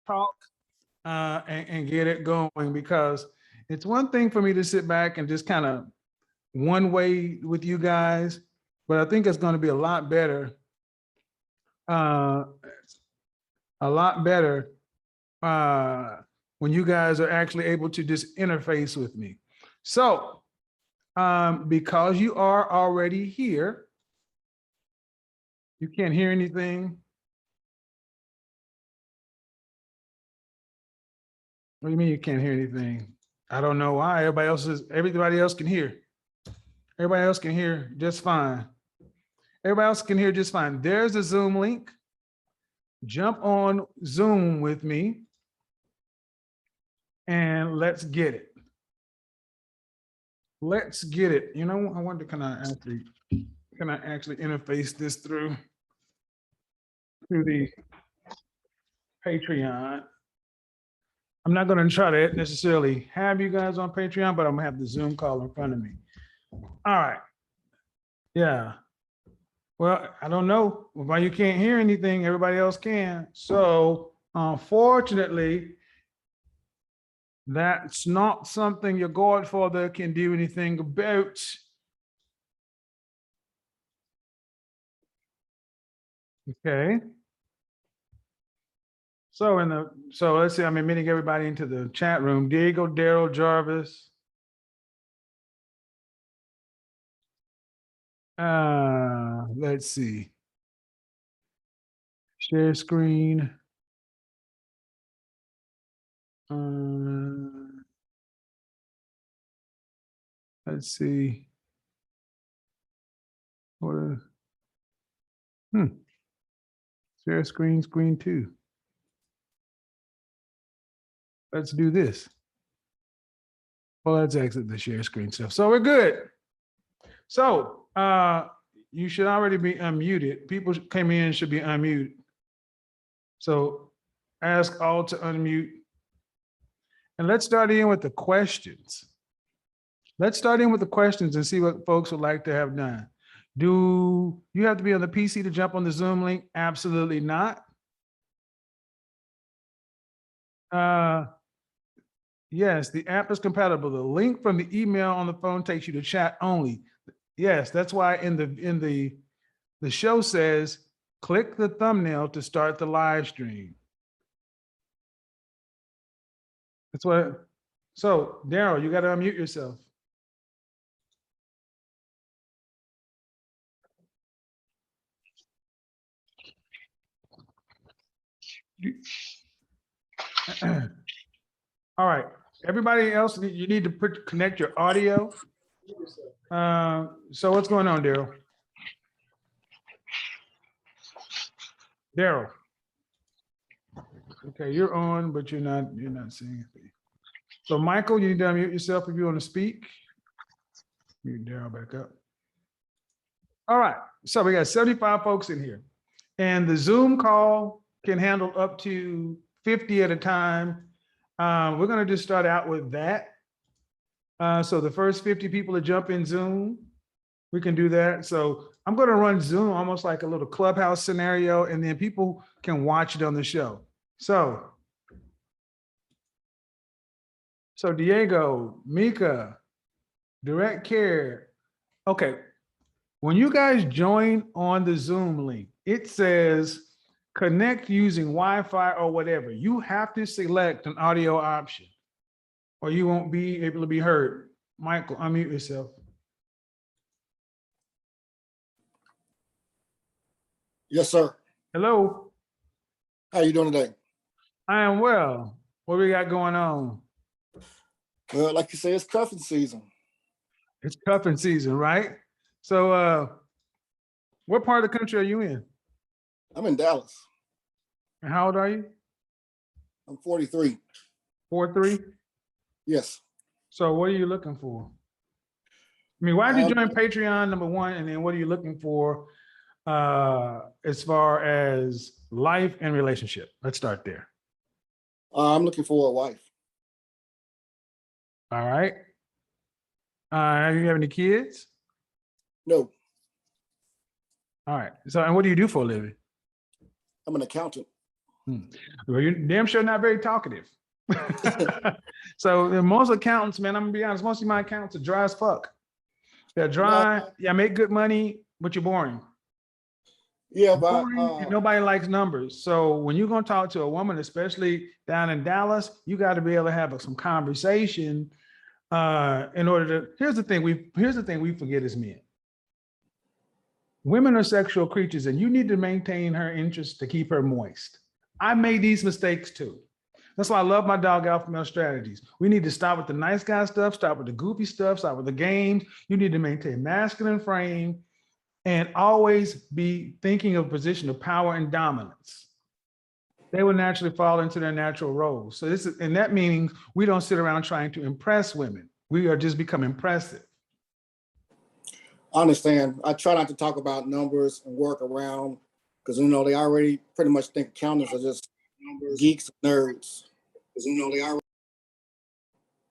talk and get it going, because it's one thing for me to sit back and just kind of one way with you guys, but I think it's going to be a lot better. A lot better when you guys are actually able to just interface with me. So because you are already here, you can't hear anything. What do you mean you can't hear anything? I don't know why. Everybody else can hear. Everybody else can hear just fine. Everybody else can hear just fine. There's a Zoom link. Jump on Zoom with me and let's get it. Let's get it. You know, I wonder, can I actually interface this through the Patreon? I'm not going to try to necessarily have you guys on Patreon, but I'm gonna have the Zoom call in front of me. All right. Yeah. Well, I don't know why you can't hear anything. Everybody else can. So unfortunately, that's not something your godfather can do anything about. Okay. So let's see, I'm admitting everybody into the chat room. Diego, Daryl, Jarvis. Let's see. Share screen. Let's see. Share screen two. Let's do this. Well, let's exit the share screen stuff. So we're good. So you should already be unmuted. People came in should be unmuted. So ask all to unmute. And let's start in with the questions. Let's start in with the questions and see what folks would like to have done. Do you have to be on the PC to jump on the Zoom link? Absolutely not. Yes, the app is compatible. The link from the email on the phone takes you to chat only. Yes, that's why in the show says, click the thumbnail to start the live stream. That's what, so Daryl, you got to unmute yourself. All right, everybody else, you need to connect your audio. So what's going on, Daryl? Daryl. Okay, you're on, but you're not saying anything. So Michael, you need to unmute yourself if you want to speak. Mute Daryl back up. All right, so we got 75 folks in here. And the Zoom call can handle up to 50 at a time. We're gonna just start out with that. So the first 50 people to jump in Zoom, we can do that. So I'm gonna run Zoom almost like a little clubhouse scenario, and then people can watch it on the show. So Diego, Mika, Direct Care. Okay, when you guys join on the Zoom link, it says connect using Wi-Fi or whatever. You have to select an audio option or you won't be able to be heard. Michael, unmute yourself. Yes, sir. Hello. How you doing today? I am well. What we got going on? Well, like you say, it's cuffing season. It's cuffing season, right? So what part of the country are you in? I'm in Dallas. And how old are you? I'm 43. 43? Yes. So what are you looking for? I mean, why did you join Patreon, number one, and then what are you looking for as far as life and relationship? Let's start there. I'm looking for a wife. All right. You have any kids? No. All right. So, and what do you do for a living? I'm an accountant. Well, you're damn sure not very talkative. So most accountants, man, I'm gonna be honest, most of my accountants are dry as fuck. They're dry, yeah, make good money, but you're boring. Yeah, but Boring, and nobody likes numbers. So when you're gonna talk to a woman, especially down in Dallas, you got to be able to have some conversation in order to. Here's the thing we forget as men. Women are sexual creatures, and you need to maintain her interest to keep her moist. I made these mistakes too. That's why I love my dog alpha male strategies. We need to stop with the nice guy stuff, stop with the goofy stuff, stop with the games. You need to maintain masculine frame and always be thinking of a position of power and dominance. They will naturally fall into their natural roles. So this is, and that means we don't sit around trying to impress women. We are just become impressive. I understand. I try not to talk about numbers and work around because they already pretty much think accountants are just geeks and nerds. Because they already.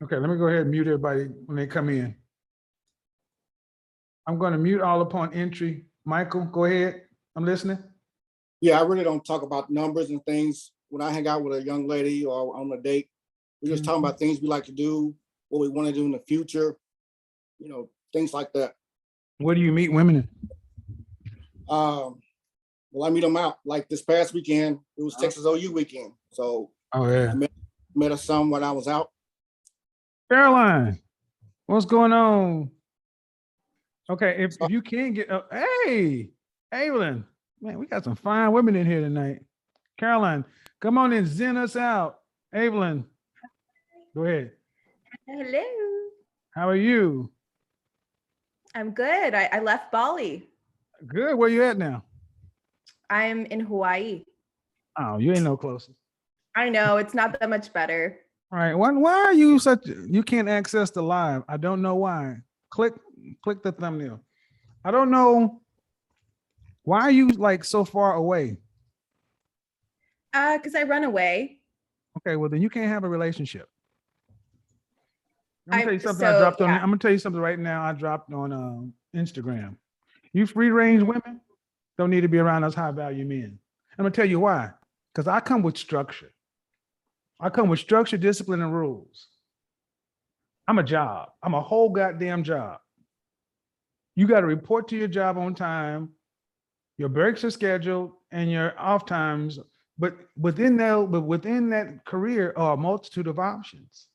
Okay, let me go ahead and mute everybody when they come in. I'm going to mute all upon entry. Michael, go ahead. I'm listening. Yeah, I really don't talk about numbers and things when I hang out with a young lady or on a date. We're just talking about things we like to do, what we want to do in the future, things like that. Where do you meet women in? Well, I meet them out. Like this past weekend, it was Texas OU weekend. So Oh, yeah. I met her some when I was out. Caroline, what's going on? Okay, if you can't get, hey, Evelyn, man, we got some fine women in here tonight. Caroline, come on and zen us out. Evelyn, go ahead. Hello. How are you? I'm good. I left Bali. Good. Where you at now? I'm in Hawaii. Oh, you ain't no closer. I know it's not that much better. All right. Why are you you can't access the live? I don't know why. Click the thumbnail. I don't know. Why are you like so far away? Because I run away. Okay, well then you can't have a relationship. I'm gonna tell you something. so, I dropped on. yeah. I'm gonna tell you something right now. I dropped on Instagram. You free range women don't need to be around us high value men. I'm gonna tell you why. Because I come with structure. I come with structure, discipline, and rules. I'm a job. I'm a whole goddamn job. You got to report to your job on time. Your breaks are scheduled and your off times. But within that career are a multitude of options.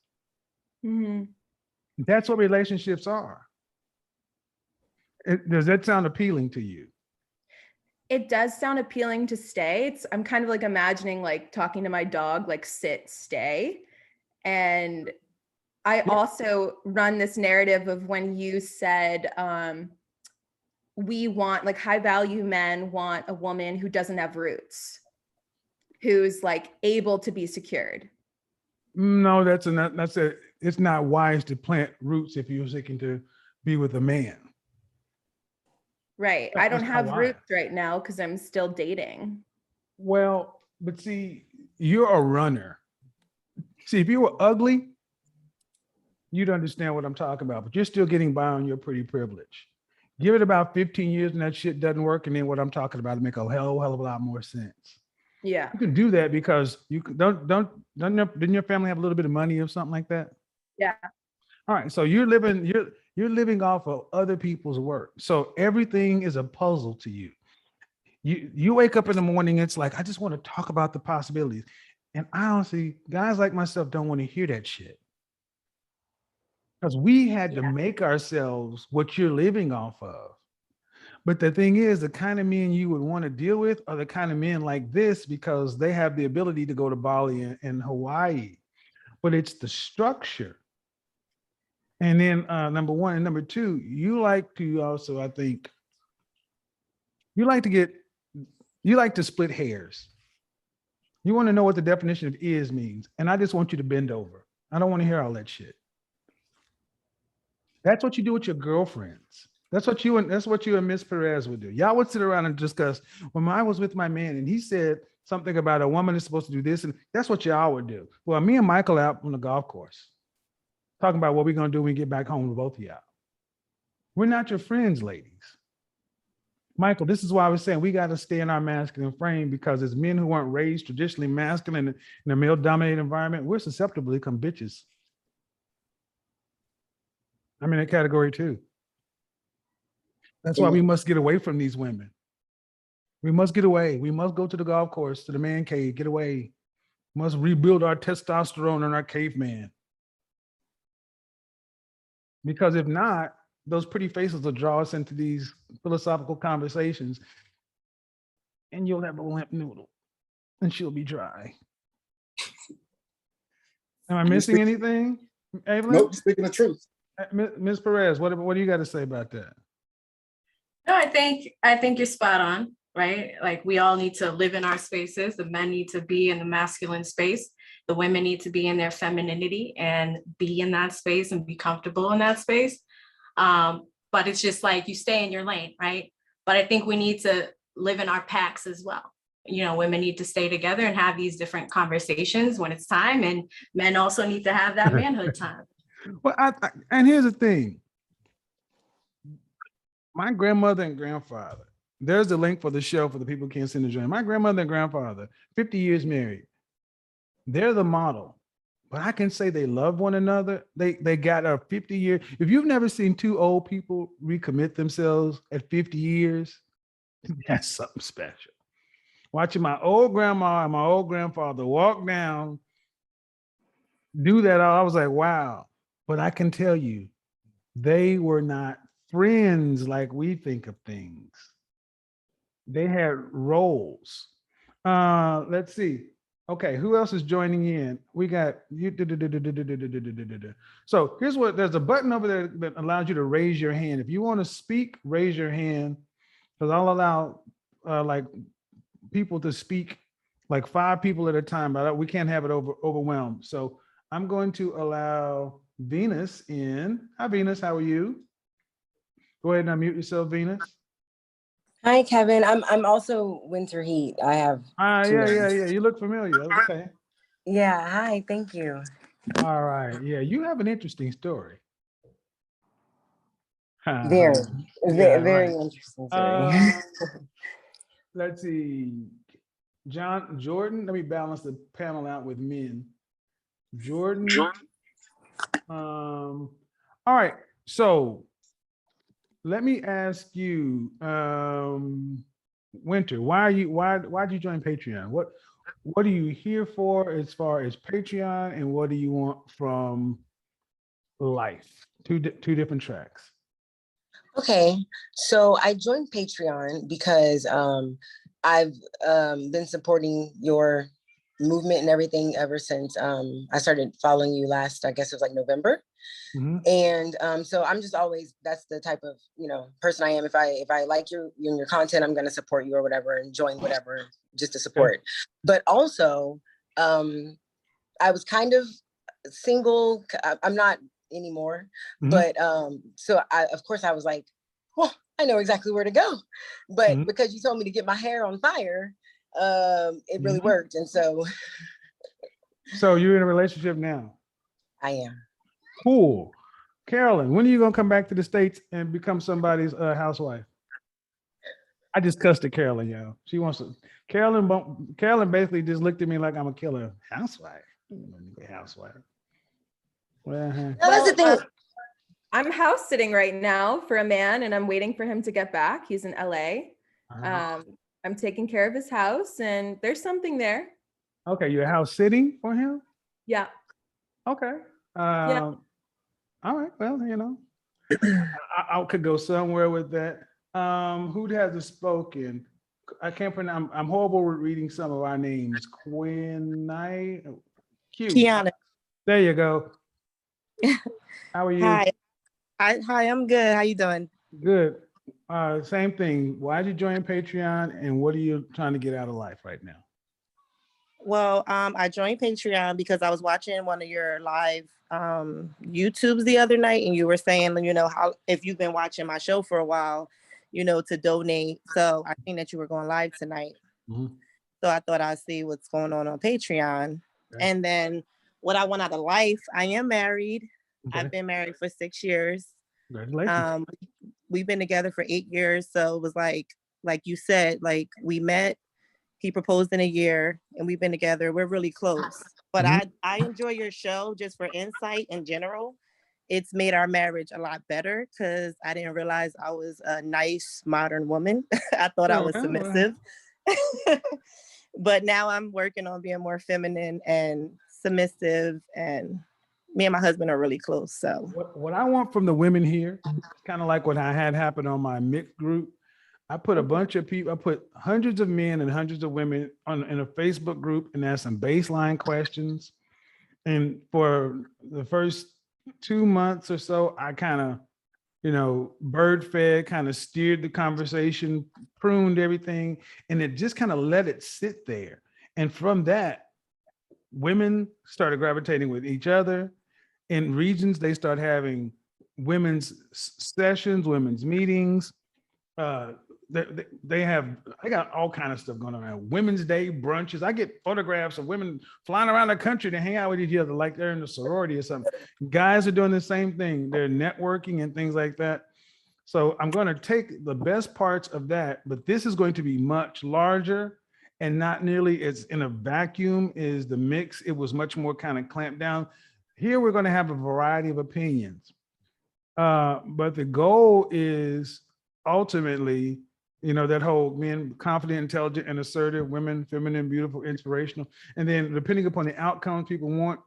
Mm-hmm. That's what relationships are. Does that sound appealing to you? It does sound appealing to stay. I'm kind of like imagining like talking to my dog, like sit, stay. And I also run this narrative of when you said we want like high value men want a woman who doesn't have roots, who's like able to be secured. No, it's not wise to plant roots if you're seeking to be with a man. Right. I don't have roots right now because I'm still dating. Well, but see, you're a runner. See, if you were ugly, you'd understand what I'm talking about, but you're still getting by on your pretty privilege. Give it about 15 years and that shit doesn't work. And then what I'm talking about will make a hell of a lot more sense. Yeah. You can do that because you didn't your family have a little bit of money or something like that? Yeah. All right. So you're living off of other people's work. So everything is a puzzle to you. You wake up in the morning, it's like, I just want to talk about the possibilities. And honestly, guys like myself don't want to hear that shit. Because we had to make ourselves what you're living off of. But the thing is, the kind of men you would want to deal with are the kind of men like this because they have the ability to go to Bali and Hawaii. But it's the structure. And then number one, and number two, you like to also, I think, you like to split hairs. You want to know what the definition of is means. And I just want you to bend over. I don't want to hear all that shit. That's what you do with your girlfriends. That's what you and Miss Perez would do. Y'all would sit around and discuss, when I was with my man and he said something about a woman is supposed to do this, and that's what y'all would do. Well, me and Michael out on the golf course, talking about what we're going to do when we get back home with both of y'all. We're not your friends, ladies. Michael, this is why I was saying we got to stay in our masculine frame, because as men who weren't raised traditionally masculine in a male dominated environment, we're susceptible to become bitches. I'm in that category too. That's why we must get away from these women. We must get away. We must go to the golf course, to the man cave, get away. We must rebuild our testosterone and our caveman. Because if not, those pretty faces will draw us into these philosophical conversations, and you'll have a limp noodle and she'll be dry. Am I missing anything, Evelyn? Nope, speaking the truth. Ms. Perez, what do you got to say about that? No, I think you're spot on, right? Like we all need to live in our spaces. The men need to be in the masculine space. The women need to be in their femininity and be in that space and be comfortable in that space. But it's just like you stay in your lane, right? But I think we need to live in our packs as well. You know, women need to stay together and have these different conversations when it's time, and men also need to have that manhood time. Well, and here's the thing. My grandmother and grandfather, there's the link for the show for the people who can't see the joint. My grandmother and grandfather, 50 years married. They're the model. But I can say they love one another. They got a 50-year. If you've never seen two old people recommit themselves at 50 years, that's something special. Watching my old grandma and my old grandfather walk down, do that, I was like, wow. But I can tell you, they were not friends like we think of things. They had roles. Let's see. Okay, who else is joining in? We got you. So here's what, there's a button over there that allows you to raise your hand. If you want to speak, raise your hand, because I'll allow like people to speak, like 5 people at a time, but we can't have it overwhelmed. So I'm going to allow Venus in. Hi, Venus, how are you? Go ahead and unmute yourself, Venus. Hi, Kevin. I'm also Winter Heat. I have. Yeah. You look familiar. Okay. Yeah. Hi. Thank you. All right. Yeah, you have an interesting story. Very, Yeah, very right. interesting story. Let's see. Jordan, let me balance the panel out with men. Jordan. All right. So let me ask you, Winter, why'd you join Patreon? What are you here for as far as Patreon, and what do you want from life? Two different tracks. Okay, so I joined Patreon because I've been supporting your movement and everything ever since I started following you last, I guess it was like November. Mm-hmm. And so I'm just always, that's the type of, person I am. If I like you and your content, I'm going to support you or whatever and join whatever just to support. Okay. But also, I was kind of single. I'm not anymore. Mm-hmm. But so of course I was like, well, I know exactly where to go. But mm-hmm. because you told me to get my hair on fire, it really mm-hmm. worked. And so. So you're in a relationship now? I am. Cool. Carolyn, when are you going to come back to the States and become somebody's housewife? I just cussed at Carolyn, yo. She wants to. Carolyn basically just looked at me like I'm a killer. Housewife. Housewife. Well, no, that's the thing. I'm house sitting right now for a man, and I'm waiting for him to get back. He's in LA. I'm taking care of his house, and there's something there. Okay, you're house sitting for him? Yeah. Okay. Yeah. All right. Well, I could go somewhere with that. Who hasn't spoken? I can't pronounce. I'm horrible with reading some of our names. Kiana. There you go. How are you? Hi. Hi, I'm good. How you doing? Good. Same thing. Why did you join Patreon, and what are you trying to get out of life right now? Well, I joined Patreon because I was watching one of your live YouTubes the other night, and you were saying, how if you've been watching my show for a while, to donate. So I think that you were going live tonight. Mm-hmm. So I thought I'd see what's going on Patreon. Okay. And then what I want out of life, I am married. Okay. I've been married for 6 years. Congratulations. We've been together for 8 years. So it was like, like you said, like we met, he proposed in a year, and we've been together. We're really close. But I enjoy your show just for insight in general. It's made our marriage a lot better because I didn't realize I was a nice modern woman. I thought I was submissive. But now I'm working on being more feminine and submissive, and me and my husband are really close. So What I want from the women here, kind of like what I had happen on my mixed group. I put a bunch of people, I put hundreds of men and hundreds of women in a Facebook group and asked some baseline questions. And for the first 2 months or so, I kind of, bird fed, kind of steered the conversation, pruned everything, and it just kind of let it sit there. And from that, women started gravitating with each other. In regions, they start having women's sessions, women's meetings. I got all kind of stuff going on. Women's Day brunches. I get photographs of women flying around the country to hang out with each other like they're in a sorority or something. Guys are doing the same thing. They're networking and things like that. So I'm going to take the best parts of that, but this is going to be much larger and not nearly as in a vacuum is the mix. It was much more kind of clamped down. Here we're going to have a variety of opinions. But the goal is ultimately, that whole men confident, intelligent, and assertive, women feminine, beautiful, inspirational. And then depending upon the outcomes people want,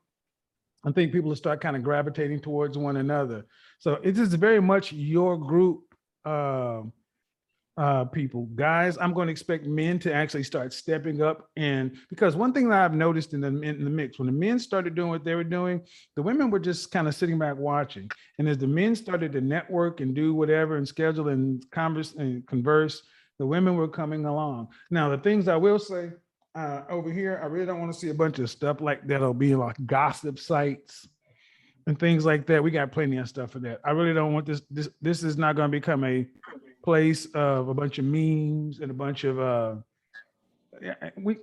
I think people will start kind of gravitating towards one another. So it is very much your group, people. Guys, I'm going to expect men to actually start stepping up. And because one thing that I've noticed in the mix, when the men started doing what they were doing, the women were just kind of sitting back watching. And as the men started to network and do whatever and schedule and converse, the women were coming along. Now, the things I will say over here, I really don't want to see a bunch of stuff like that'll be like gossip sites and things like that. We got plenty of stuff for that. I really don't want this. This is not going to become a place of a bunch of memes and a bunch of we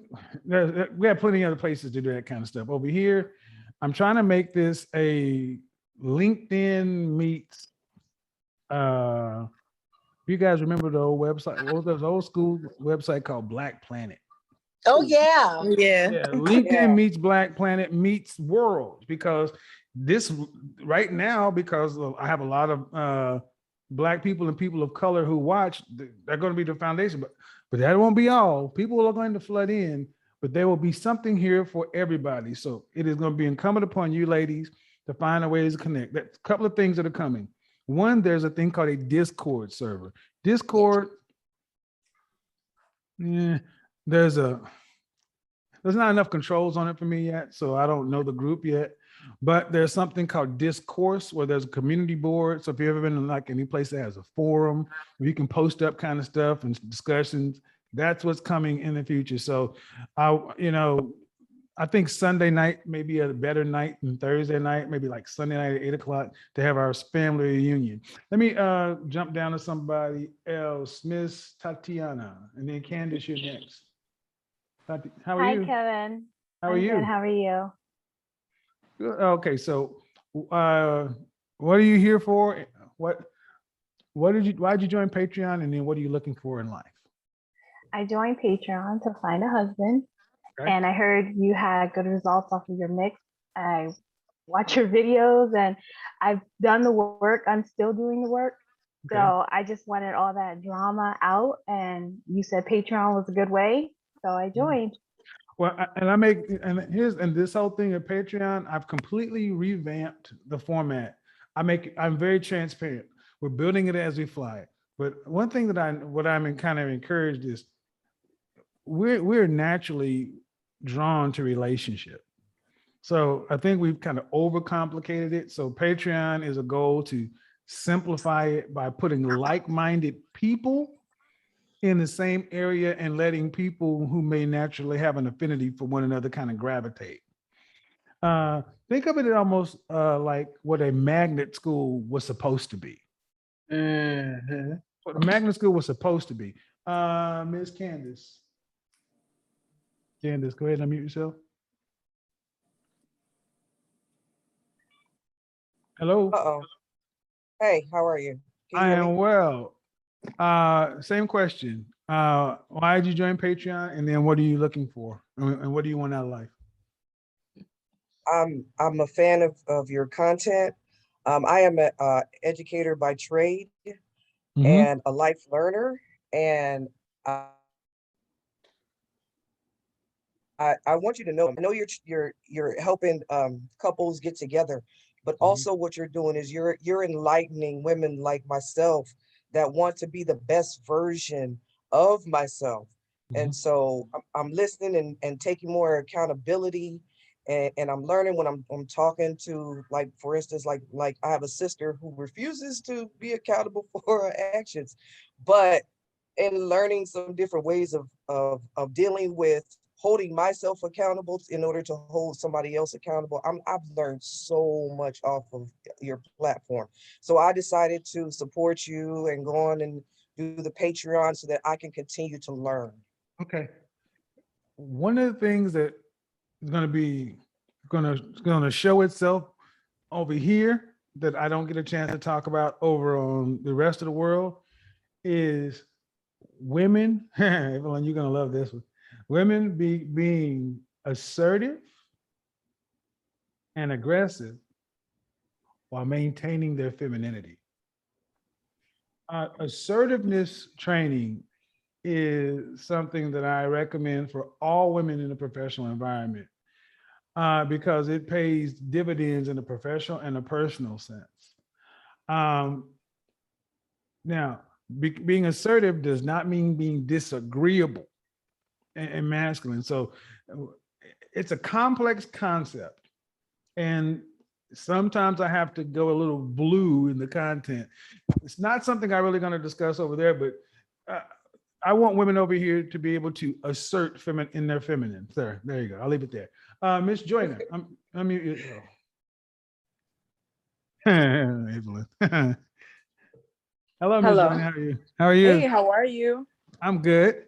have plenty of other places to do that kind of stuff. Over here, I'm trying to make this a LinkedIn meets you guys remember the old website? What was those old school website called Black Planet? Oh yeah. yeah. LinkedIn meets Black Planet meets World, because this right now, because I have a lot of Black people and people of color who watch, they're going to be the foundation, but that won't be all. People are going to flood in, but there will be something here for everybody. So it is going to be incumbent upon you ladies to find a way to connect. That's a couple of things that are coming. One, there's a thing called a Discord server. Discord, there's not enough controls on it for me yet, so I don't know the group yet. But there's something called Discourse, where there's a community board. So if you've ever been in like any place that has a forum where you can post up kind of stuff and discussions, that's what's coming in the future. So I think Sunday night may be a better night than Thursday night, maybe like Sunday night at 8:00 to have our family reunion. Let me jump down to somebody else, Miss Tatiana, and then Candace, you're next. How are you? Hi, Kevin. How are I'm you? good. How are you? Okay, so what are you here for? Why'd you join Patreon, and then what are you looking for in life? I joined Patreon to find a husband, Okay. and I heard you had good results off of your mix. I watch your videos, and I've done the work. I'm still doing the work. Okay. So I just wanted all that drama out, and you said Patreon was a good way, so I joined. Well, this whole thing of Patreon, I've completely revamped the format. I'm very transparent. We're building it as we fly. But one thing that I'm kind of encouraged is we're naturally drawn to relationship. So I think we've kind of overcomplicated it. So Patreon is a goal to simplify it by putting like-minded people in the same area and letting people who may naturally have an affinity for one another kind of gravitate. Think of it almost like what a magnet school was supposed to be. What a magnet school was supposed to be. Ms. Candace. Candace, go ahead and unmute yourself. Hello. Uh-oh. Hey, how are you? Can you I hear me? am well. Same question. Why did you join Patreon? And then what are you looking for? And what do you want out of life? I'm a fan of your content. I am a educator by trade Mhm. and a life learner, and I want you to know, I know you're helping couples get together, but also what you're doing is you're enlightening women like myself that want to be the best version of myself. And so I'm listening and taking more accountability, and I'm learning when I'm talking to, like, for instance, like I have a sister who refuses to be accountable for her actions, but in learning some different ways of dealing with holding myself accountable in order to hold somebody else accountable. I've learned so much off of your platform. So I decided to support you and go on and do the Patreon so that I can continue to learn. Okay. One of the things that is going to show itself over here that I don't get a chance to talk about over on the rest of the world is women. Evelyn, you're going to love this one. Women being assertive and aggressive while maintaining their femininity. Assertiveness training is something that I recommend for all women in the professional environment because it pays dividends in a professional and a personal sense. Now, being assertive does not mean being disagreeable and masculine. So it's a complex concept. And sometimes I have to go a little blue in the content. It's not something I'm really going to discuss over there, but I want women over here to be able to assert in their feminine. There you go. I'll leave it there. Miss Joyner, I'm you. Evelyn. Hello, Miss Hello. Joyner. How are you? How are you? Hey, how are you? I'm good.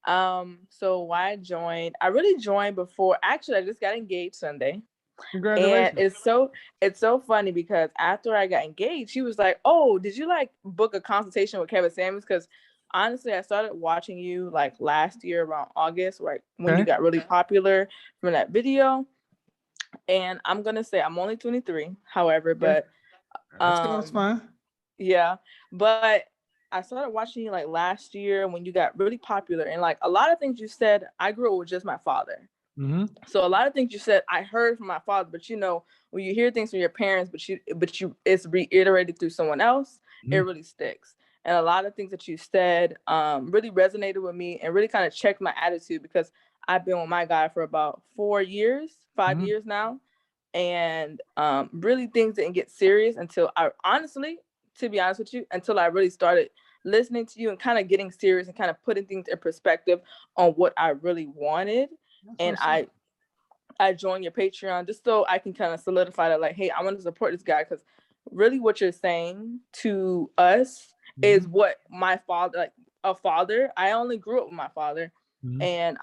So why I joined? I really joined before. Actually, I just got engaged Sunday. Congratulations. And it's so funny because after I got engaged, she was like, "Oh, did you like book a consultation with Kevin Samuels?" Because honestly, I started watching you like last year around August, right when you got really popular from that video. And I'm gonna say I'm only 23, however, but That's fine. yeah, but I started watching you like last year when you got really popular, and like a lot of things you said, I grew up with just my father. So a lot of things you said, I heard from my father, but you know, when you hear things from your parents, but you it's reiterated through someone else, it really sticks. And a lot of things that you said really resonated with me and really kind of checked my attitude because I've been with my guy for about 5 years now. And really things didn't get serious until to be honest with you, until I really started listening to you and kind of getting serious and kind of putting things in perspective on what I really wanted. And I joined your Patreon just so I can kind of solidify that, like, hey, I want to support this guy because really what you're saying to us is what my father, like a father. I only grew up with my father, and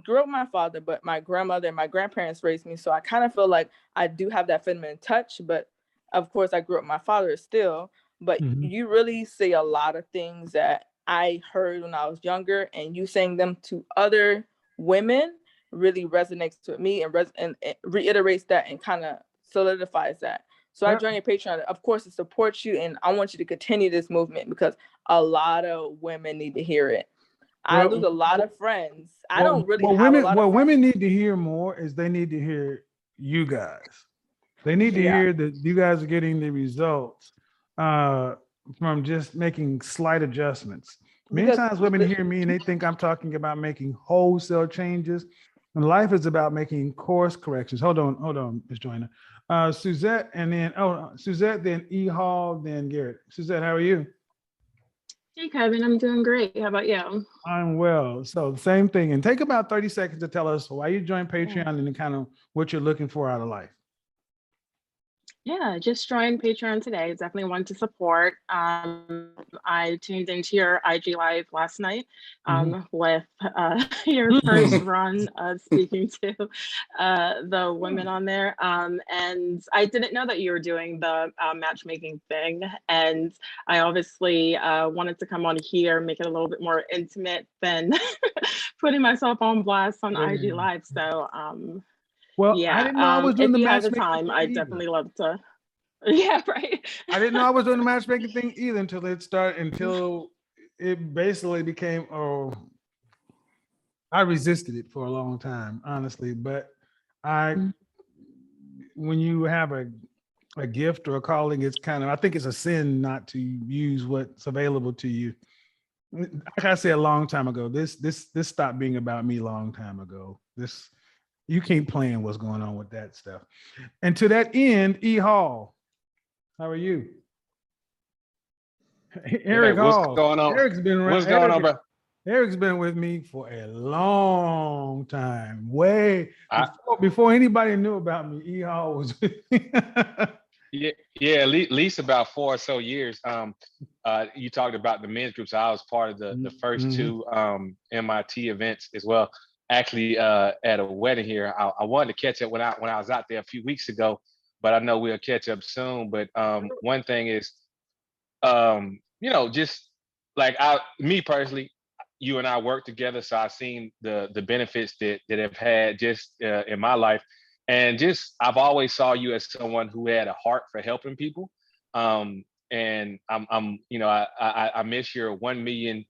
grew up with my father, but my grandmother and my grandparents raised me, so I kind of feel like I do have that feminine touch. But of course, I grew up with my father still. But you really say a lot of things that I heard when I was younger, and you saying them to other women really resonates with me and reiterates that and kind of solidifies that. So I joined your Patreon, of course, to support you, and I want you to continue this movement because a lot of women need to hear it. I lose a lot of friends. I don't really have a lot of friends. What women need to hear more is they need to hear you guys. They need to hear that you guys are getting the results from just making slight adjustments. Many times women hear me and they think I'm talking about making wholesale changes. And life is about making course corrections. Hold on, Ms. Joyner. Suzette, and then, Suzette, then E. Hall, then Garrett. Suzette, how are you? Hey, Kevin, I'm doing great. How about you? I'm well. So same thing. And take about 30 seconds to tell us why you joined Patreon and then kind of what you're looking for out of life. Yeah, just joined Patreon today. Definitely wanted to support. I tuned into your IG live last night with your first run of speaking to the women on there. And I didn't know that you were doing the matchmaking thing. And I obviously wanted to come on here, make it a little bit more intimate than putting myself on blast on IG live. So Well, I yeah, didn't know I was doing if the you have the matchmaking time, thing I either. definitely love to. Yeah, right. I didn't know I was doing the matchmaking thing either until it basically became, I resisted it for a long time, honestly. But when you have a gift or a calling, it's I think it's a sin not to use what's available to you. Like I said a long time ago, this stopped being about me a long time ago. You can't plan what's going on with that stuff. And to that end, E. Hall, how are you? Eric what's Hall. going on? Eric's been around. What's going on, bro? Eric's been with me for a long time. Before anybody knew about me, E. Hall was with me. Yeah, at least about 4 or so years. You talked about the men's groups. I was part of the first two MIT events as well. Actually, at a wedding here, I wanted to catch up when I was out there a few weeks ago, but I know we'll catch up soon. But one thing is, just like me personally, you and I work together, so I've seen the benefits that have had just in my life. And just I've always saw you as someone who had a heart for helping people. And I miss your 1 million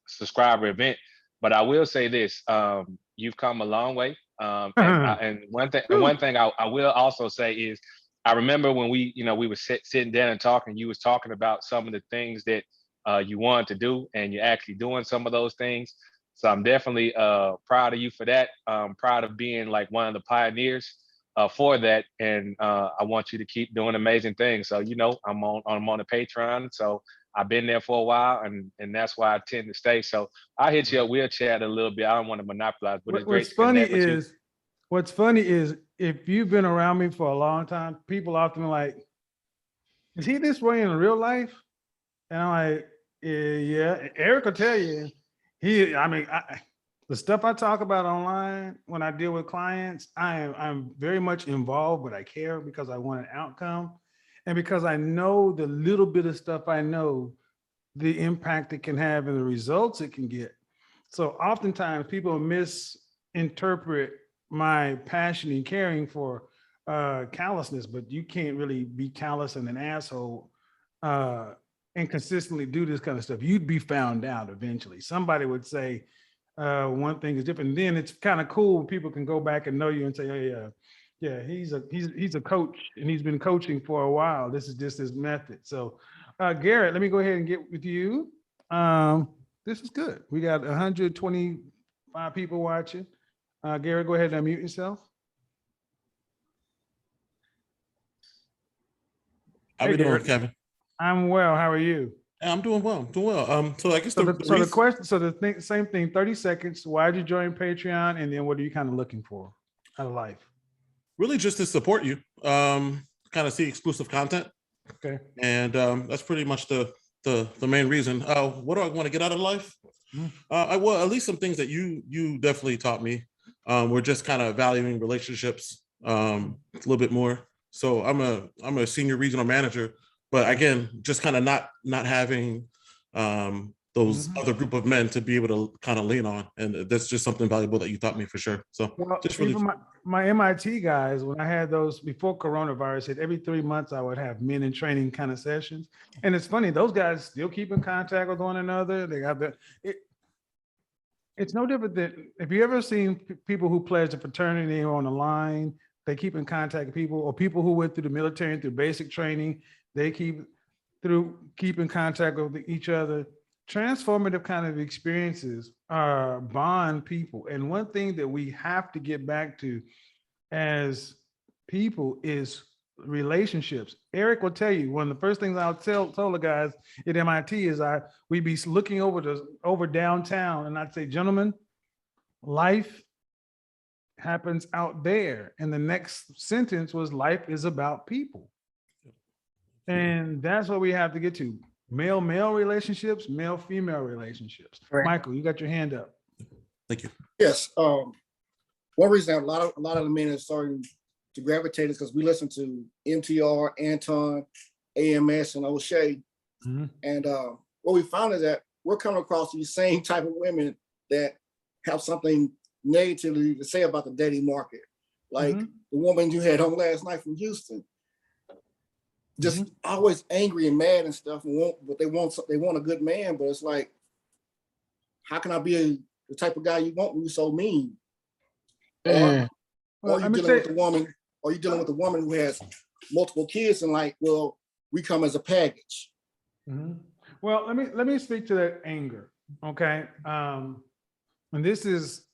subscriber event, but I will say this: you've come a long way. And one thing I will also say is, I remember when we were sitting down and talking. You was talking about some of the things that you wanted to do, and you're actually doing some of those things. So I'm definitely proud of you for that. Proud of being like one of the pioneers for that, and I want you to keep doing amazing things. So I'm on the Patreon, so I've been there for a while, and that's why I tend to stay. So I hit you up. We'll chat a little bit. I don't want to monopolize, but it's great to connect with you. What's funny is if you've been around me for a long time, people often are like, "Is he this way in real life?" And I'm like, "Yeah." Eric will tell you. The stuff I talk about online when I deal with clients, I'm very much involved, but I care because I want an outcome, and because I know the little bit of stuff I know, the impact it can have and the results it can get. So oftentimes people misinterpret my passion and caring for callousness, but you can't really be callous and an asshole and consistently do this kind of stuff. You'd be found out eventually. Somebody would say one thing is different. And then it's kind of cool when people can go back and know you and say, "Hey, yeah, he's a coach and he's been coaching for a while. This is just his method." So Garrett, let me go ahead and get with you. This is good. We got 125 people watching. Garrett, go ahead and unmute yourself. How we doing, Kevin? I'm well. How are you? I'm doing well. So I guess the question. So same thing. 30 seconds. Why did you join Patreon, and then what are you kind of looking for out of life? Really, just to support you. Kind of see exclusive content. Okay. And that's pretty much the main reason. What do I want to get out of life? Well, at least some things that you definitely taught me. We're just kind of valuing relationships a little bit more. So I'm a senior regional manager, but again, just kind of not having those other group of men to be able to kind of lean on, and that's just something valuable that you taught me for sure. So just really, my MIT guys, when I had those before coronavirus hit, every 3 months I would have men in training kind of sessions, and it's funny, those guys still keep in contact with one another. They have it's no different than if you ever seen people who pledged a fraternity or on the line. They keep in contact with people, or people who went through the military and through basic training. They keep in contact with each other. Transformative kind of experiences bond people. And one thing that we have to get back to as people is relationships. Eric will tell you, one of the first things I'll tell the guys at MIT is we'd be looking over downtown, and I'd say, "Gentlemen, life happens out there. And the next sentence was life is about people. And that's what we have to get to. Male-male relationships, male-female relationships. Correct. Michael, you got your hand up. Thank you. Yes. One reason a lot of the men are starting to gravitate is because we listen to MTR, Anton, AMS, and O'Shea. Mhm. And what we found is that we're coming across these same type of women that have something negatively to say about the dating market. Like Mhm. the woman you had on last night from Houston, just always angry and mad and stuff. But they want a good man. But it's like, how can I be the type of guy you want when you're so mean? Mm. Well, Or you let me dealing with say- a woman, or you dealing with a woman who has multiple kids and like, well, we come as a package. Mhm. Well, let me speak to that anger. Okay. And this is,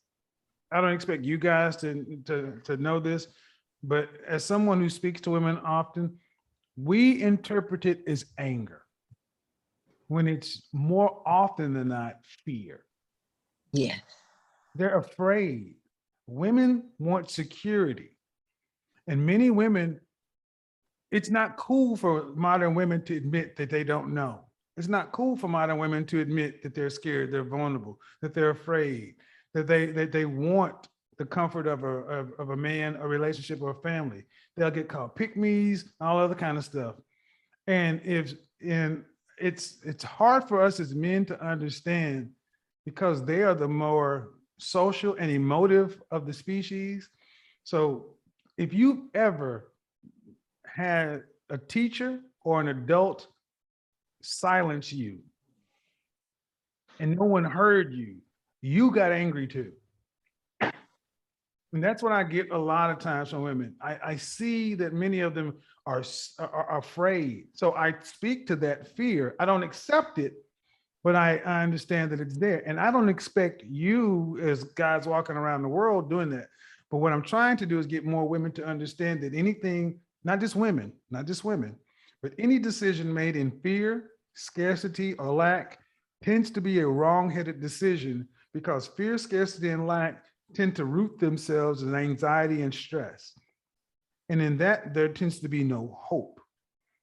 I don't expect you guys to know this, but as someone who speaks to women often, we interpret it as anger when it's more often than not fear. Yeah. They're afraid. Women want security. And many women, it's not cool for modern women to admit that they don't know. It's not cool for modern women to admit that they're scared, they're vulnerable, that they're afraid, that they want the comfort of a man, a relationship, or a family. They'll get called pick-me's, all other kind of stuff. And it's hard for us as men to understand because they are the more social and emotive of the species. So if you ever had a teacher or an adult silence you and no one heard you, you got angry too. And that's what I get a lot of times from women. I see that many of them are afraid. So I speak to that fear. I don't accept it, but I understand that it's there. And I don't expect you as guys walking around the world doing that. But what I'm trying to do is get more women to understand that anything, not just women, but any decision made in fear, scarcity, or lack tends to be a wrong-headed decision because fear, scarcity, and lack tend to root themselves in anxiety and stress. And in that, there tends to be no hope.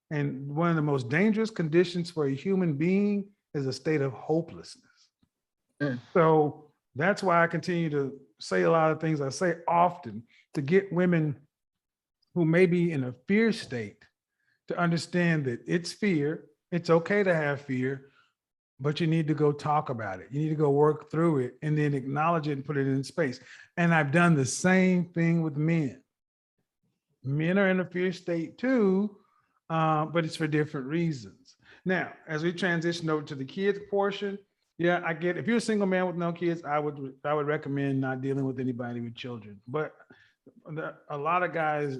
And one of the most dangerous conditions for a human being is a state of hopelessness. Mm. So that's why I continue to say a lot of things I say often to get women who may be in a fear state to understand that it's fear. It's okay to have fear, but you need to go talk about it. You need to go work through it and then acknowledge it and put it in space. And I've done the same thing with men. Men are in a fear state too, but it's for different reasons. Now, as we transition over to the kids portion, yeah, I get, if you're a single man with no kids, I would recommend not dealing with anybody with children. But a lot of guys,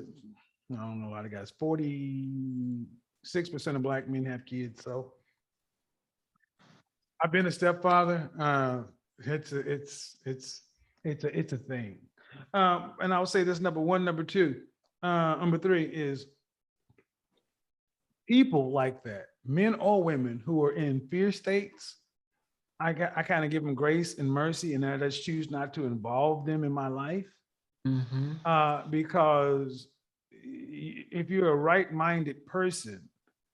I don't know, a lot of guys, 46% of Black men have kids. So I've been a stepfather. It's a thing. And I'll say this, number one. Number two, number three is people like that, men or women who are in fear states. I kind of give them grace and mercy, and I just choose not to involve them in my life. Because if you're a right-minded person,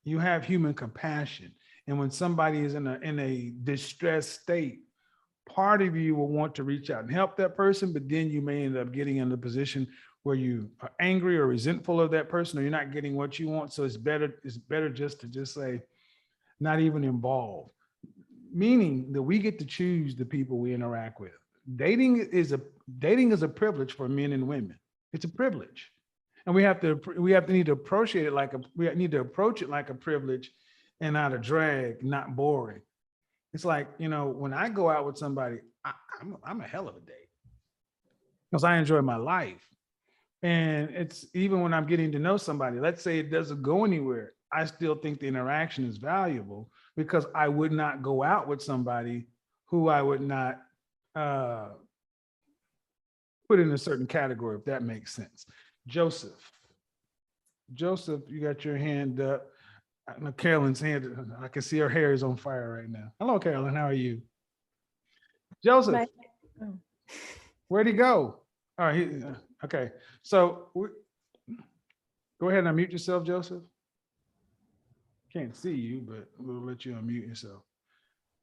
you have human compassion. And when somebody is in a distressed state, part of you will want to reach out and help that person, but then you may end up getting in a position where you are angry or resentful of that person, or you're not getting what you want. So it's better just to say, not even involved. Meaning that we get to choose the people we interact with. Dating is a privilege for men and women. It's a privilege. And we need to approach it like a privilege and not a drag, not boring. It's like, when I go out with somebody, I'm a hell of a date because I enjoy my life. And it's even when I'm getting to know somebody, let's say it doesn't go anywhere, I still think the interaction is valuable because I would not go out with somebody who I would not put in a certain category, if that makes sense. Joseph, you got your hand up. I know Carolyn's hand, I can see her hair is on fire right now. Hello, Carolyn, how are you? Joseph, where'd he go? All right, okay. So go ahead and unmute yourself, Joseph. Can't see you, but we'll let you unmute yourself.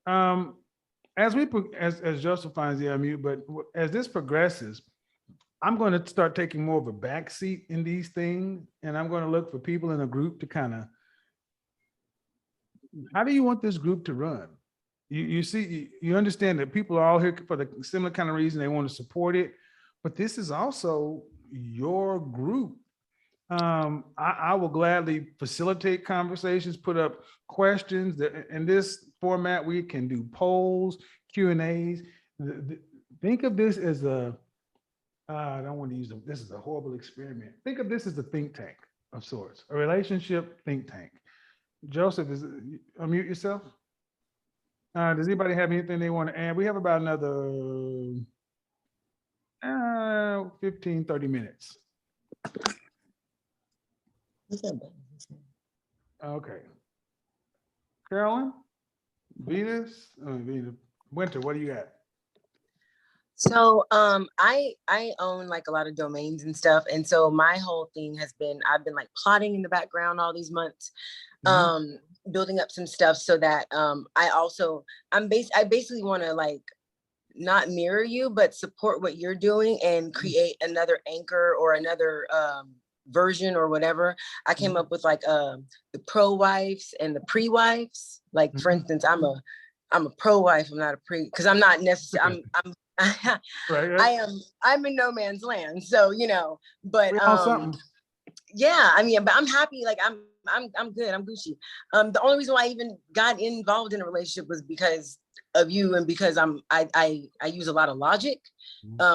As Joseph finds the unmute, but as this progresses, I'm going to start taking more of a back seat in these things, and I'm going to look for people in a group to kind of, how do you want this group to run? You see, you understand that people are all here for the similar kind of reason they want to support it, but this is also your group. I will gladly facilitate conversations, put up questions. In this format, we can do polls, Q&As. Think of this as I don't want to use this is a horrible experiment. Think of this as a think tank of sorts, a relationship think tank. Joseph, unmute yourself. Does anybody have anything they want to add? We have about another 15, 30 minutes. Okay. Carolyn, Venus, Winter, what do you got? So I own like a lot of domains and stuff. And so my whole thing has been, I've been like plotting in the background all these months, building up some stuff so that I basically want to like not mirror you, but support what you're doing and create another anchor or another version or whatever. I came up with like the pro wives and the pre wives. Like for instance, I'm a pro wife. I'm not a pre, because I'm not necessarily. Right. I'm in no man's land. So but yeah. I mean, but I'm happy. Like I'm good. I'm Gucci. The only reason why I even got involved in a relationship was because of you and because I use a lot of logic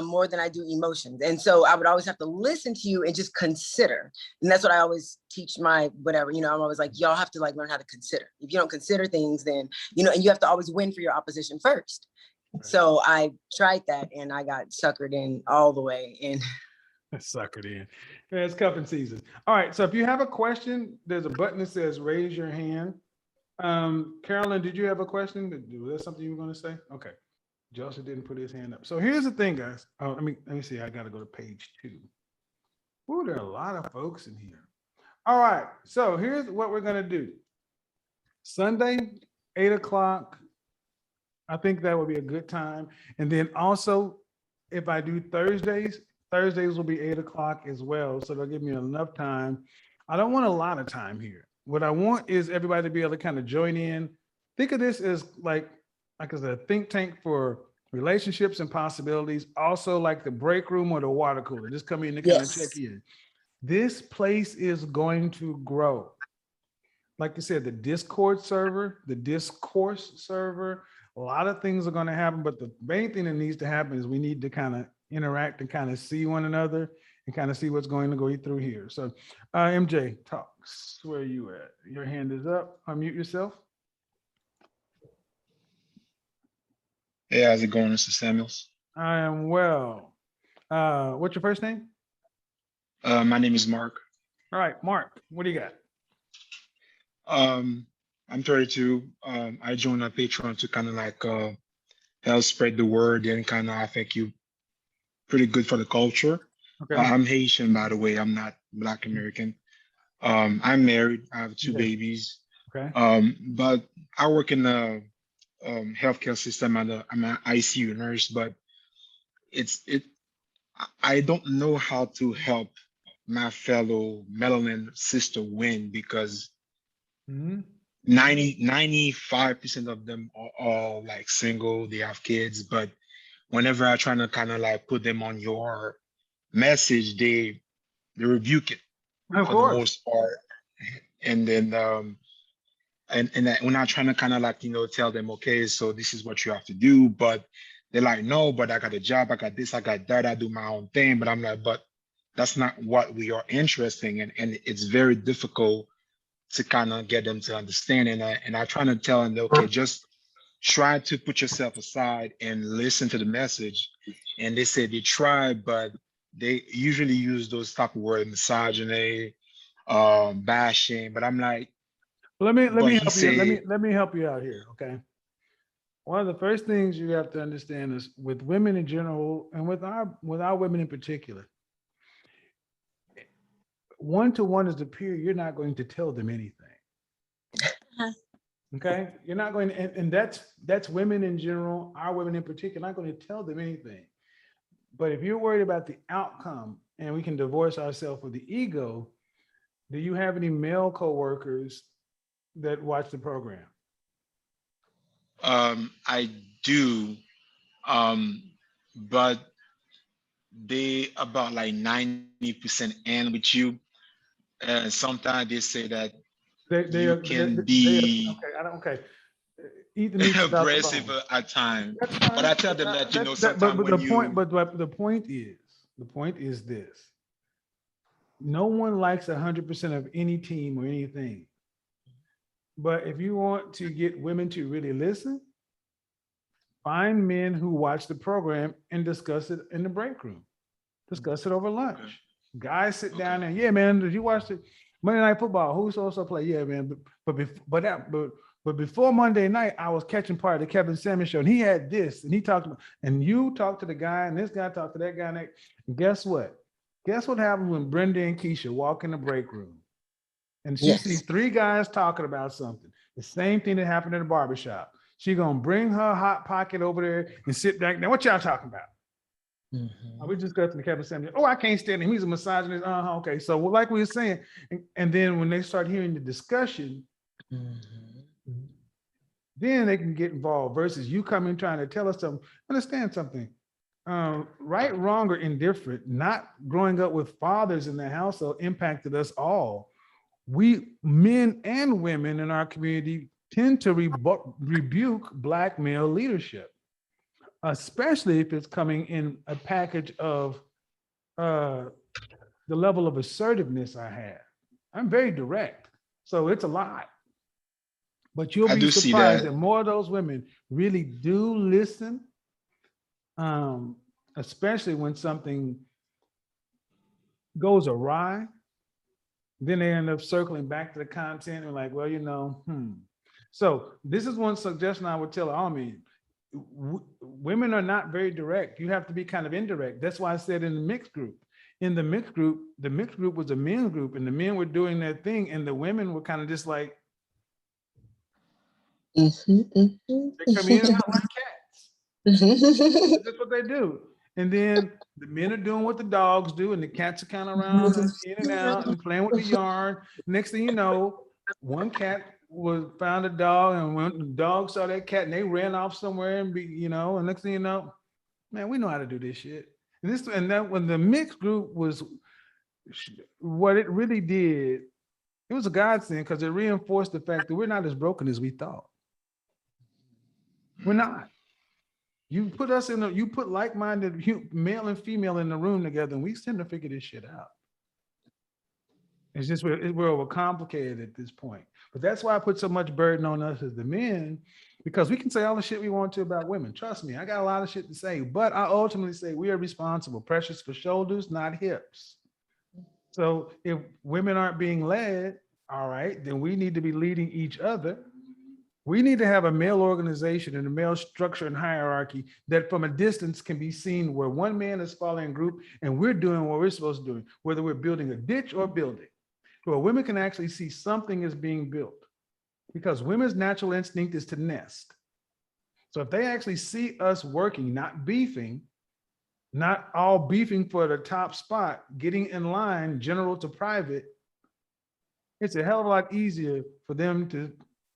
more than I do emotions. And so I would always have to listen to you and just consider. And that's what I always teach my whatever, I'm always like, y'all have to like learn how to consider. If you don't consider things, then, and you have to always win for your opposition first. Right. So I tried that and I got suckered in all the way in. Suckered in. Yeah, it's cuffing season. All right. So if you have a question, there's a button that says raise your hand. Carolyn, did you have a question? Was that something you were going to say? Okay. Joseph didn't put his hand up. So here's the thing, guys. Let me see. I got to go to page 2. Ooh, there are a lot of folks in here. All right. So here's what we're going to do. Sunday, 8 o'clock. I think that would be a good time. And then also, if I do Thursdays will be 8 o'clock as well. So they'll give me enough time. I don't want a lot of time here. What I want is everybody to be able to kind of join in. Think of this as like I said, a think tank for relationships and possibilities. Also like the break room or the water cooler. Just come in and kind of check in. This place is going to grow. Like you said, the Discord server, the discourse server, a lot of things are going to happen. But the main thing that needs to happen is we need to kind of interact and kind of see one another and kind of see what's going to go through here. So MJ Talks, where are you at? Your hand is up. Unmute yourself. Hey, how's it going, Mr. Samuels? I am well. What's your first name? My name is Mark. All right, Mark, what do you got? I'm 32. I joined on Patreon to kind of like help spread the word and kind of I think you pretty good for the culture. Okay. I'm Haitian, by the way. I'm not Black American. I'm married. I have 2 babies. Okay. But I work in the healthcare system. I'm an ICU nurse, but I don't know how to help my fellow melanin sister win because 95% of them are all like single, they have kids, but whenever I try to kind of like put them on your message, they rebuke it of for course. the most part. And then when I'm trying to kind of like, tell them, okay, so this is what you have to do, but they're like, no, but I got a job, I got this, I got that, I do my own thing. But I'm like, but that's not what we are interested in. And it's very difficult to kind of get them to understand. And I try to tell them, okay, just try to put yourself aside and listen to the message. And they say they try, but they usually use those type of words, misogyny, bashing. But I'm like, let me help you. Let me help you out here. Okay. one of the first things you have to understand is with women in general and with our women in particular, one-to-one is the peer, you're not going to tell them anything. Okay, you're not going to, and that's women in general, our women in particular, not going to tell them anything. But if you're worried about the outcome and we can divorce ourselves with the ego, do you have any male coworkers that watch the program? I do, but they about like 90% in with you. Sometimes they say that you can be okay. Okay. Ethan needs to stop the abrasive phone. at times, That's but fine. I tell them that, you know, sometimes But when the point, you, but the point is this: no one likes 100% of any team or anything. But if you want to get women to really listen, find men who watch the program and discuss it in the break room. Discuss it over lunch. Okay. Guys sit down there. Yeah, man. Did you watch the Monday Night Football? Who's also play? Yeah, man. But before Monday night, I was catching part of the Kevin Samuels show, and he had this, and he talked about, and you talked to the guy, and this guy talked to that guy. And guess what? Guess what happens when Brenda and Keisha walk in the break room, and she sees three guys talking about something? The same thing that happened in the barbershop. She gonna bring her hot pocket over there and sit back. Now, what y'all talking about? We discussing the Kevin Samuels. Oh, I can't stand him. He's a misogynist. Okay. So, like we were saying, and then when they start hearing the discussion, then they can get involved. Versus you coming trying to tell us something. Understand something. Right, wrong, or indifferent. Not growing up with fathers in the household impacted us all. We men and women in our community tend to rebuke Black male leadership, especially if it's coming in a package of the level of assertiveness I have. I'm very direct, so it's a lot. But you'll I be do see surprised that. that more of those women really do listen, especially when something goes awry. Then they end up circling back to the content and like, well, you know, So this is one suggestion I would tell all men. Women are not very direct. You have to be kind of indirect. That's why I said in the mixed group. In the mixed group was a men's group, and the men were doing their thing, and the women were kind of just like, they come in and out like cats. That's what they do. And then the men are doing what the dogs do, and the cats are kind of around and in and out and playing with the yarn. Next thing you know, one cat found a dog, and when the dog saw that cat, and they ran off somewhere and and next thing you know, man, we know how to do this shit. And that when the mixed group was, what it really did, it was a godsend because it reinforced the fact that we're not as broken as we thought. We're not. You put like-minded male and female in the room together, and we tend to figure this shit out. It's just we're overcomplicated at this point. But that's why I put so much burden on us as the men, because we can say all the shit we want to about women. Trust me, I got a lot of shit to say, but I ultimately say we are responsible. Precious for shoulders, not hips. So if women aren't being led, all right, then we need to be leading each other. We need to have a male organization and a male structure and hierarchy that from a distance can be seen where one man is following group and we're doing what we're supposed to do, whether we're building a ditch or building, where women can actually see something is being built, because women's natural instinct is to nest. So if they actually see us working, not beefing, not all beefing for the top spot, getting in line, general to private, it's a hell of a lot easier for them to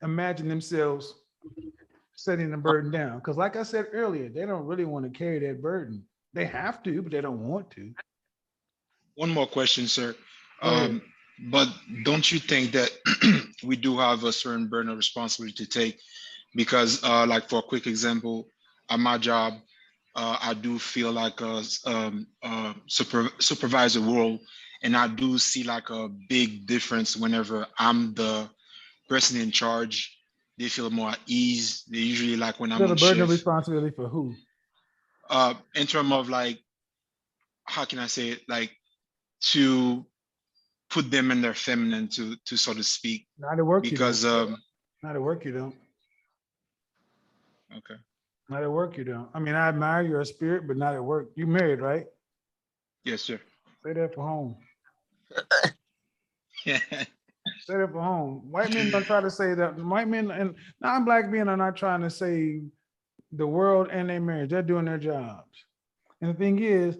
imagine themselves setting the burden down. Because like I said earlier, they don't really want to carry that burden. They have to, but they don't want to. One more question, sir. But don't you think that we do have a certain burden of responsibility to take? Because like for a quick example, at my job, I do feel like a supervisor role, and I do see like a big difference whenever I'm the person in charge. They feel more at ease. They usually like when I'm So the on burden of shift. responsibility for who? In terms of like, how can I say it? Like to put them in their feminine, to so to speak. Not at work, because not at work, you don't. Okay. Not at work, you don't. I mean, I admire your spirit, but not at work. You married, right? Yes, sir. Stay there for home. Yeah. Stay there for home. White men don't try to say that. White men and non-black men are not trying to save the world and their marriage. They're doing their jobs. And the thing is,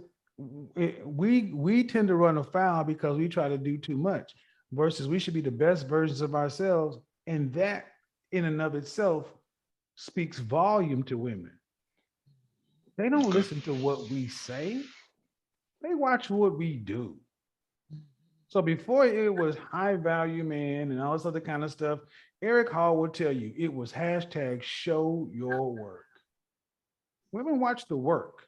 we tend to run afoul because we try to do too much versus we should be the best versions of ourselves. And that in and of itself speaks volume to women. They don't listen to what we say. They watch what we do. So before it was high value man and all this other kind of stuff, Eric Hall will tell you it was hashtag show your work. Women watch the work.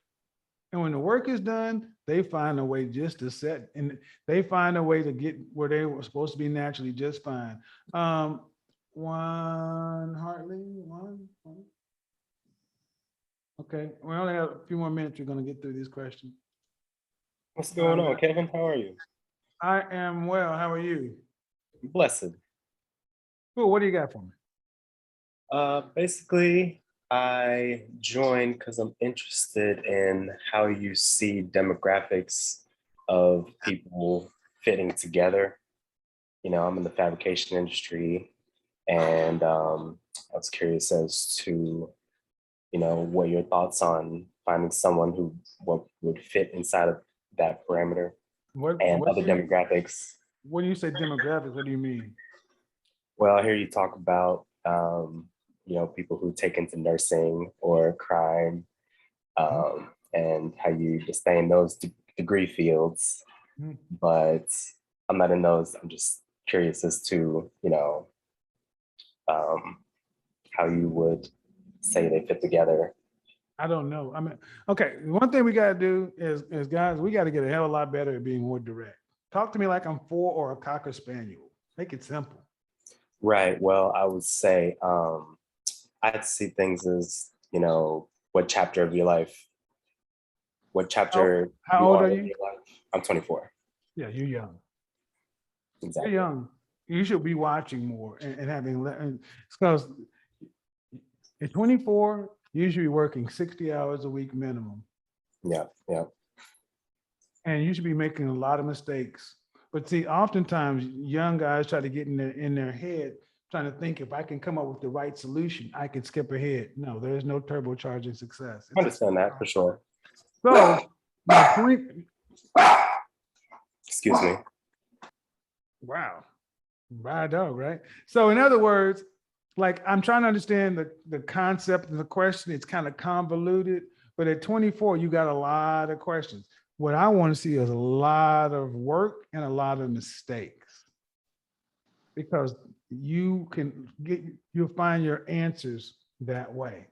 And when the work is done, they find a way just to set, and they find a way to get where they were supposed to be naturally just fine. One Hartley, one. Okay, we only have a few more minutes. We're going to get through these questions. What's going on, Kevin? How are you? I am well. How are you? Blessed. Cool. What do you got for me? Basically, I joined because I'm interested in how you see demographics of people fitting together. You know, I'm in the fabrication industry, and I was curious as to, you know, what your thoughts on finding someone who would fit inside of that parameter and other demographics. When you say demographics, what do you mean? Well, I hear you talk about, you know, people who take into nursing or crime, and how you disdain those degree fields. But I'm not in those. I'm just curious as to, you know, how you would say they fit together. I don't know. I mean, okay, one thing we got to do is guys, we got to get a hell of a lot better at being more direct. Talk to me like I'm 4 or a Cocker Spaniel. Make it simple. Right. Well, I would say I'd see things as, you know, what chapter of your life, what chapter. How old are you? In your life. I'm 24. Yeah, you're young. Exactly. You're young. You should be watching more and having, because at 24, you should be working 60 hours a week minimum. Yeah, yeah. And you should be making a lot of mistakes. But see, oftentimes young guys try to get in their head, trying to think if I can come up with the right solution, I can skip ahead. No, there is no turbocharging success. I understand that for sure. So my point. Excuse me. Wow. Bad dog, right? So in other words, like I'm trying to understand the concept of the question. It's kind of convoluted, but at 24, you got a lot of questions. What I want to see is a lot of work and a lot of mistakes, because you'll find your answers that way.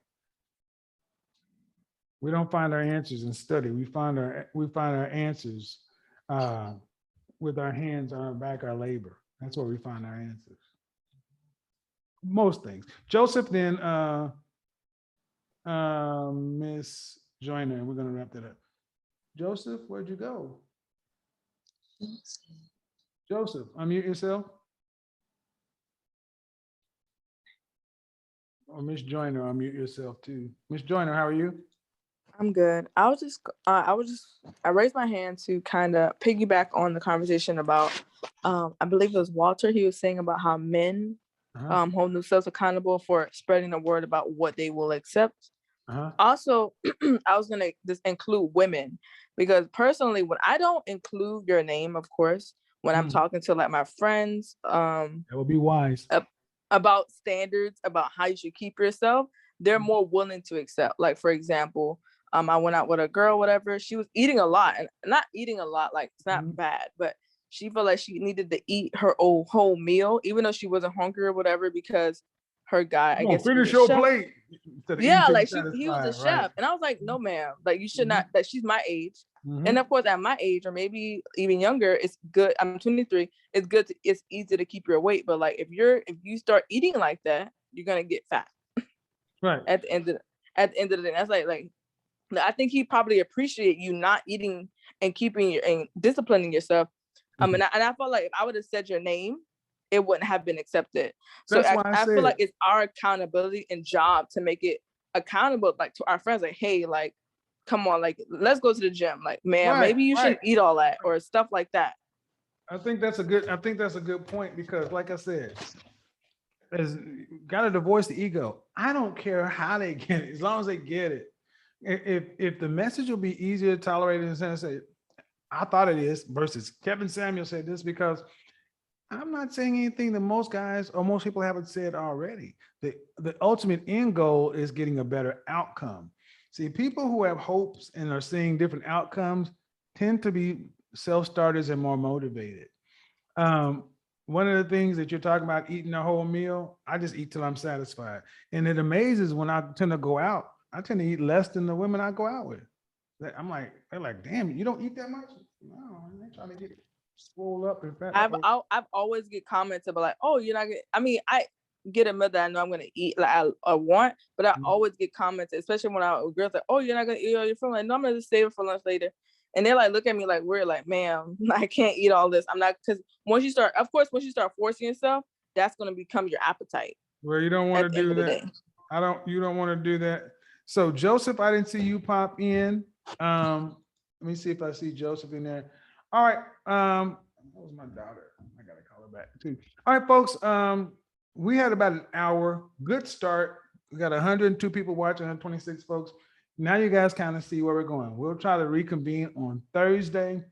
We don't find our answers in study. We find our answers with our hands on our back, our labor. That's where we find our answers. Most things. Joseph, then Miss Joyner, we're going to wrap that up. Joseph, where'd you go? Joseph, unmute yourself. Or Miss Joyner, unmute yourself too. Miss Joyner, how are you? I'm good. I raised my hand to kind of piggyback on the conversation about, I believe it was Walter. He was saying about how men hold themselves accountable for spreading the word about what they will accept. Also, I was gonna just include women, because personally, when I don't include your name, of course, when I'm talking to like my friends, that would be wise. About standards, about how you should keep yourself, they're more willing to accept. Like, for example, I went out with a girl, whatever. She was eating a lot, and not eating a lot, like it's not bad, but she felt like she needed to eat her whole meal, even though she wasn't hungry or whatever, because her guy, I guess, finish your plate. Yeah, like he was a chef, right? And I was like, no, ma'am, like you should not. That she's my age, and of course, at my age or maybe even younger, it's good. I'm 23. It's good. It's easy to keep your weight, but like if you start eating like that, you're gonna get fat. Right. At the end of the day, that's like I think he probably appreciate you not eating and keeping and disciplining yourself. And I felt like if I would have said your name, it wouldn't have been accepted. So I feel like it's our accountability and job to make it accountable, like to our friends, like, hey, like, come on, like, let's go to the gym. Like, man, Right, maybe you right. shouldn't eat all that or stuff like that. I think that's a good point because like I said, is gotta divorce the ego. I don't care how they get it, as long as they get it. If the message will be easier to tolerate in the sense that I thought it is versus Kevin Samuel said this because I'm not saying anything that most guys or most people haven't said already. The ultimate end goal is getting a better outcome. See, people who have hopes and are seeing different outcomes tend to be self-starters and more motivated. One of the things that you're talking about, eating a whole meal, I just eat till I'm satisfied. And it amazes when I tend to go out, I tend to eat less than the women I go out with. I'm like, they're like, damn, you don't eat that much? No, I'm trying to get swole up and fat. I've always get comments about like, oh, you're not gonna, I mean, I get a meal that I know I'm gonna eat, like I want, but I always get comments, especially when I girls like, oh, you're not gonna eat all your food. Like, no, I'm gonna just save it for lunch later. And they're like, look at me like weird, like, ma'am, I can't eat all this. I'm not, because once you start forcing yourself, that's gonna become your appetite. Well, you don't want to do that. You don't want to do that. So Joseph, I didn't see you pop in. Let me see if I see Joseph in there. All right. That was my daughter. I gotta call her back too. All right, folks. We had about an hour. Good start. We got 102 people watching, 126 folks. Now you guys kind of see where we're going. We'll try to reconvene on Thursday.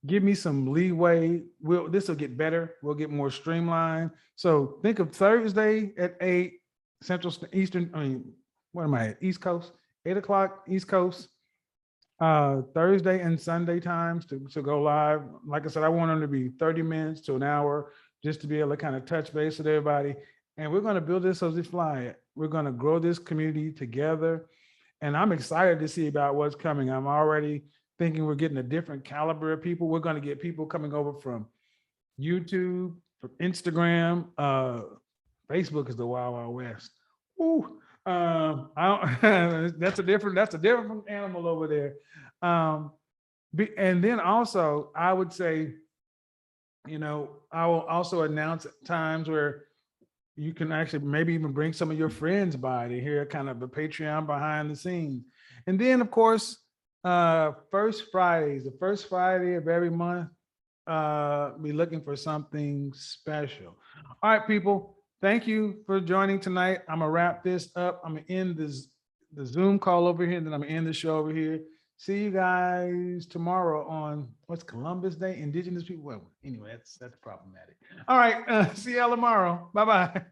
Give me some leeway. This will get better. We'll get more streamlined. So think of Thursday at 8 Central Eastern. I mean, what am I at? East Coast, 8 o'clock East Coast. Thursday and Sunday times to go live. Like I said, I want them to be 30 minutes to an hour just to be able to kind of touch base with everybody. And we're going to build this as we fly it. We're going to grow this community together. And I'm excited to see about what's coming. I'm already thinking we're getting a different caliber of people. We're going to get people coming over from YouTube, from Instagram. Facebook is the Wild Wild West. Ooh. That's a different animal over there. And then also I would say, I will also announce times where you can actually maybe even bring some of your friends by to hear kind of the Patreon behind the scenes. And then of course, the first Friday of every month, be looking for something special. All right, people. Thank you for joining tonight. I'm gonna wrap this up. I'm gonna end the Zoom call over here, and then I'm gonna end the show over here. See you guys tomorrow on what's Columbus Day, Indigenous people. Well, anyway, that's problematic. All right, see y'all tomorrow. Bye-bye.